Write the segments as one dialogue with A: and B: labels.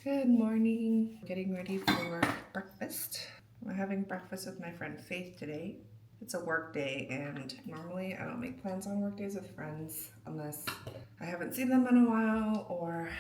A: Good morning. Getting ready for breakfast. I'm having breakfast with my friend Faith today. It's a work day, and normally I don't make plans on work days with friends unless I haven't seen them in a while or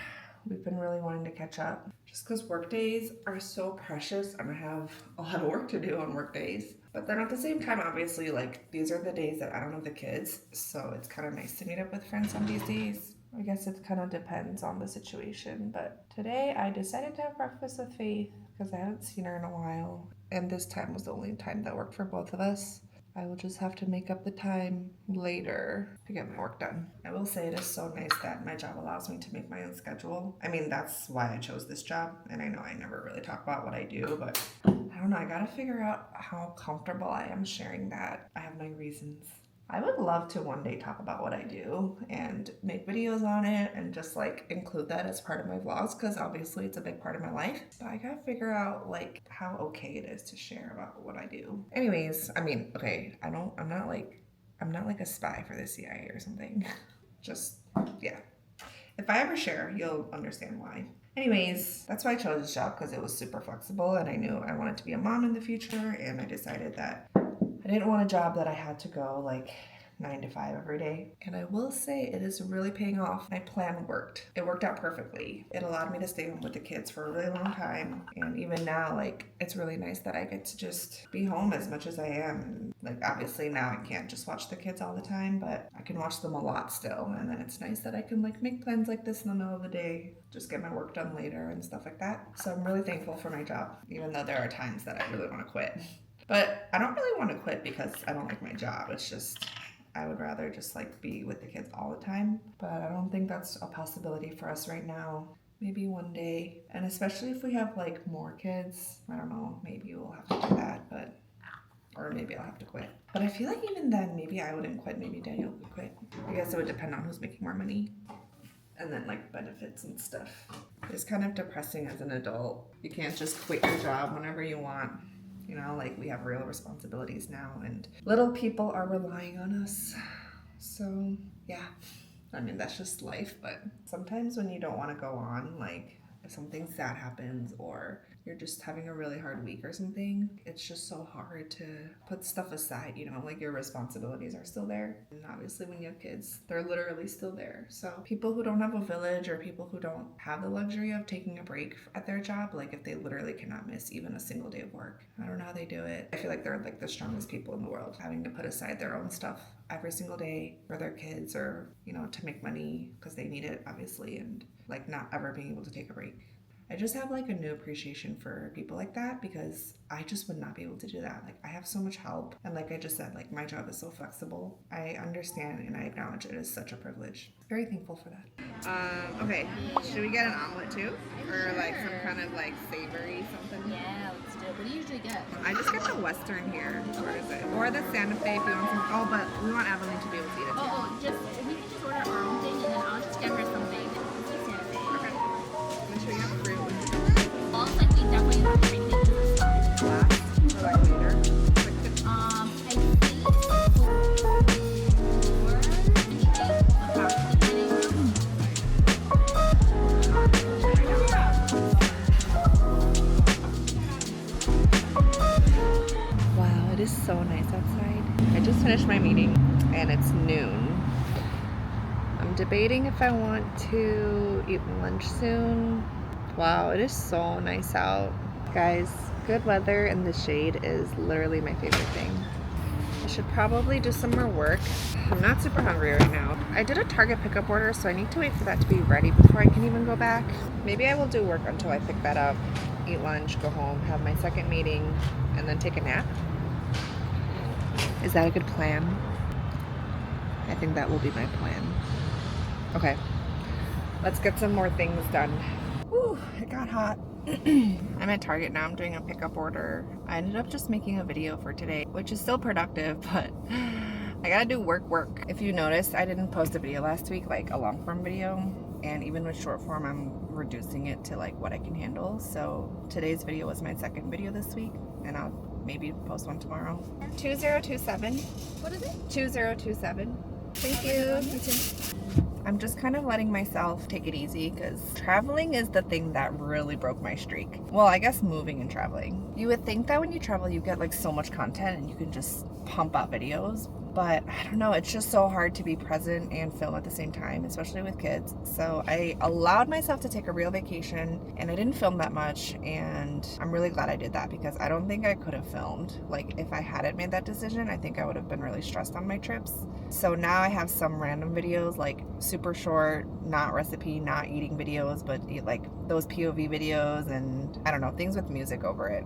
A: we've been really wanting to catch up. Just because work days are so precious and I have a lot of work to do on work days. But then at the same time, obviously, like, these are the days that I don't have the kids, so it's kind of nice to meet up with friends on these days. I guess it kind of depends on the situation, but today I decided to have breakfast with Faith because I haven't seen her in a while, and this time was the only time that worked for both of us. I will just have to make up the time later to get my work done. I will say it is so nice that my job allows me to make my own schedule. I mean, that's why I chose this job, and I know I never really talk about what I do, but I don't know, I gotta figure out how comfortable I am sharing that. I have my reasons. I would love to one day talk about what I do and make videos on it and just like include that as part of my vlogs, because obviously it's a big part of my life. But I gotta figure out like how okay it is to share about what I do. Anyways, I mean, okay, I'm not like a spy for the CIA or something. Just, yeah. If I ever share, you'll understand why. Anyways, that's why I chose this job, because it was super flexible and I knew I wanted to be a mom in the future, and I decided that I didn't want a job that I had to go like 9 to 5 every day. And I will say it is really paying off. My plan worked. It worked out perfectly. It allowed me to stay home with the kids for a really long time. And even now, like, it's really nice that I get to just be home as much as I am. And like, obviously now I can't just watch the kids all the time, but I can watch them a lot still. And then it's nice that I can like make plans like this in the middle of the day, just get my work done later and stuff like that. So I'm really thankful for my job, even though there are times that I really want to quit. But I don't really want to quit because I don't like my job. It's just, I would rather just like be with the kids all the time. But I don't think that's a possibility for us right now. Maybe one day. And especially if we have like more kids, I don't know, maybe we'll have to do that, or maybe I'll have to quit. But I feel like even then, maybe I wouldn't quit, maybe Daniel would quit. I guess it would depend on who's making more money. And then like benefits and stuff. It's kind of depressing as an adult. You can't just quit your job whenever you want. You know, like we have real responsibilities now and little people are relying on us. So yeah, I mean, that's just life. But sometimes when you don't want to go on, like if something sad happens or you're just having a really hard week or something, it's just so hard to put stuff aside, you know, like your responsibilities are still there. And obviously when you have kids, they're literally still there. So people who don't have a village or people who don't have the luxury of taking a break at their job, like if they literally cannot miss even a single day of work, I don't know how they do it. I feel like they're like the strongest people in the world, having to put aside their own stuff every single day for their kids or, you know, to make money because they need it, obviously, and like not ever being able to take a break. I just have like a new appreciation for people like that because I just would not be able to do that. Like I have so much help, and like I just said, like my job is so flexible. I understand and I acknowledge it is such a privilege. Very thankful for that. Okay, should we get an omelet too? Or like some kind of like savory something?
B: Yeah, let's do it. What do you usually get?
A: I just get the Western here. Where is it? Or the Santa Fe if you want some. Oh, but we want Evelyn to be able to eat it too.
B: We can just order our own thing and then I'll just get her something.
A: Okay. Make sure you have fruit.
B: Also, like we definitely have to bring things to the side.
A: Last or like later?
B: I think
A: Wow, it is so nice outside. I just finished my meeting and it's noon. I'm debating if I want to eat lunch soon. Wow, it is so nice out. Guys, good weather and the shade is literally my favorite thing. I should probably do some more work. I'm not super hungry right now. I did a Target pickup order, so I need to wait for that to be ready before I can even go back. Maybe I will do work until I pick that up, eat lunch, go home, have my second meeting, and then take a nap. Is that a good plan? I think that will be my plan. Okay, let's get some more things done. Whew, it got hot. I'm at Target now. I'm doing a pickup order. I ended up just making a video for today, which is still productive, but I gotta do work. If you noticed, I didn't post a video last week, like a long form video, and even with short form, I'm reducing it to like what I can handle. So today's video was my second video this week, and I'll maybe post one tomorrow. 2027.
B: what is it?
A: 2027. Thank you. I'm just kind of letting myself take it easy because traveling is the thing that really broke my streak. Well, I guess moving and traveling. You would think that when you travel, you get like so much content and you can just pump out videos. But I don't know, it's just so hard to be present and film at the same time, especially with kids. So I allowed myself to take a real vacation and I didn't film that much. And I'm really glad I did that because I don't think I could have filmed. Like if I hadn't made that decision, I think I would have been really stressed on my trips. So now I have some random videos, like super short, not recipe, not eating videos, but like those POV videos and I don't know, things with music over it.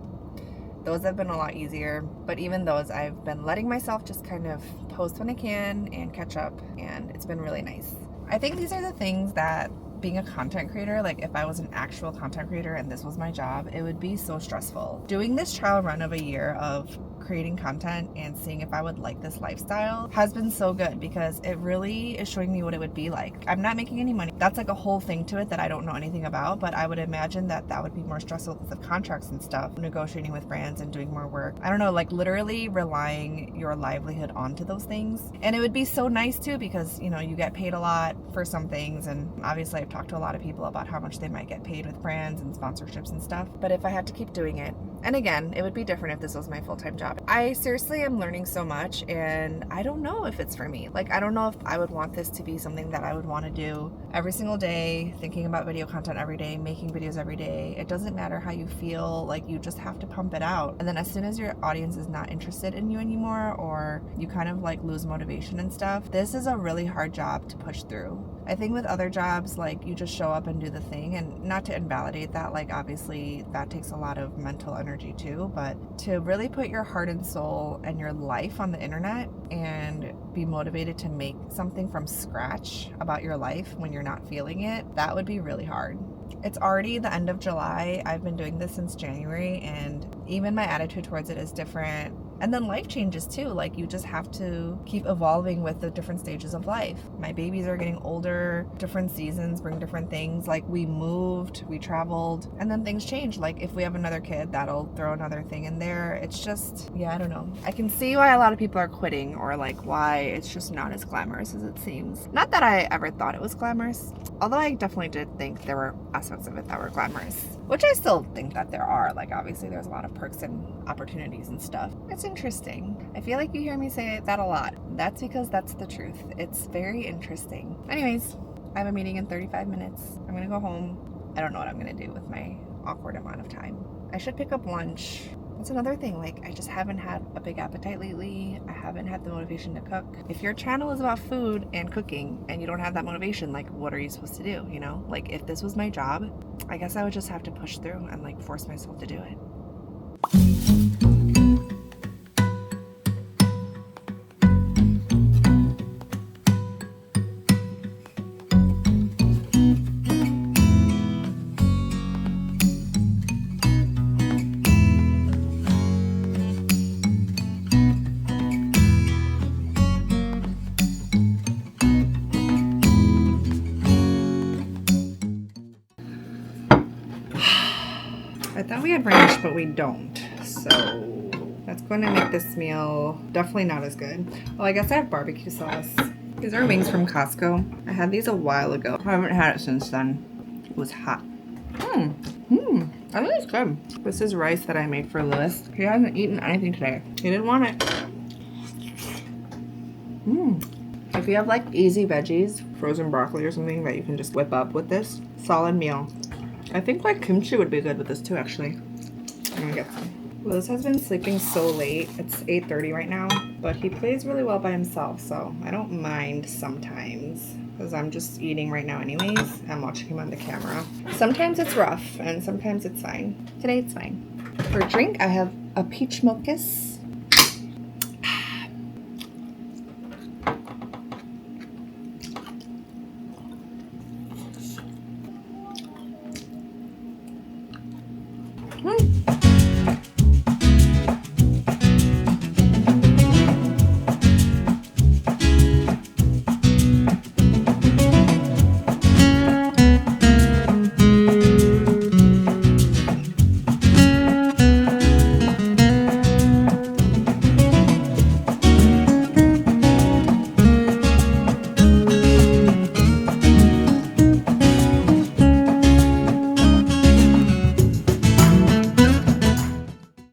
A: Those have been a lot easier, but even those I've been letting myself just kind of post when I can and catch up, and it's been really nice. I think these are the things that being a content creator, like if I was an actual content creator and this was my job, it would be so stressful. Doing this trial run of a year of creating content and seeing if I would like this lifestyle has been so good because it really is showing me what it would be like. I'm not making any money. That's like a whole thing to it that I don't know anything about, but I would imagine that that would be more stressful because of contracts and stuff, negotiating with brands and doing more work. I don't know, like literally relying your livelihood onto those things. And it would be so nice too because, you know, you get paid a lot for some things, and obviously I've talked to a lot of people about how much they might get paid with brands and sponsorships and stuff. But if I had to keep doing it, and again, it would be different if this was my full-time job. I seriously am learning so much and I don't know if it's for me. Like, I don't know if I would want this to be something that I would want to do every single day, thinking about video content every day, making videos every day. It doesn't matter how you feel, like you just have to pump it out. And then as soon as your audience is not interested in you anymore, or you kind of like lose motivation and stuff, this is a really hard job to push through. I think with other jobs, like you just show up and do the thing, and not to invalidate that, like obviously that takes a lot of mental energy too, but to really put your heart and soul and your life on the internet and be motivated to make something from scratch about your life when you're not feeling it, that would be really hard. It's already the end of July. I've been doing this since January, and even my attitude towards it is different. And then life changes too. Like you just have to keep evolving with the different stages of life. My babies are getting older, different seasons bring different things. Like we moved, we traveled, and then things change. Like if we have another kid, that'll throw another thing in there. It's just, yeah, I don't know. I can see why a lot of people are quitting, or like why it's just not as glamorous as it seems. Not that I ever thought it was glamorous, although I definitely did think there were aspects of it that were glamorous, which I still think that there are. Like obviously there's a lot of perks and opportunities and stuff. It's interesting. I feel like you hear me say that a lot. That's because that's the truth. It's very interesting. Anyways, I have a meeting in 35 minutes. I'm gonna go home. I don't know what I'm gonna do with my awkward amount of time. I should pick up lunch. That's another thing. Like I just haven't had a big appetite lately. I haven't had the motivation to cook. If your channel is about food and cooking and you don't have that motivation, like what are you supposed to do? You know, like if this was my job, I guess I would just have to push through and like force myself to do it. I thought we had ranch, but we don't. So that's going to make this meal definitely not as good. Well, I guess I have barbecue sauce. These are wings from Costco. I had these a while ago. I haven't had it since then. It was hot. I think it's good. This is rice that I made for Lewis. He hasn't eaten anything today. He didn't want it. If you have like easy veggies, frozen broccoli or something that you can just whip up with this, solid meal. I think like kimchi would be good with this too, actually. I'm gonna get some. Lewis has been sleeping so late. It's 8:30 right now, but he plays really well by himself, so I don't mind sometimes because I'm just eating right now anyways. I'm watching him on the camera. Sometimes it's rough and sometimes it's fine. Today it's fine. For drink, I have a peach milk kiss.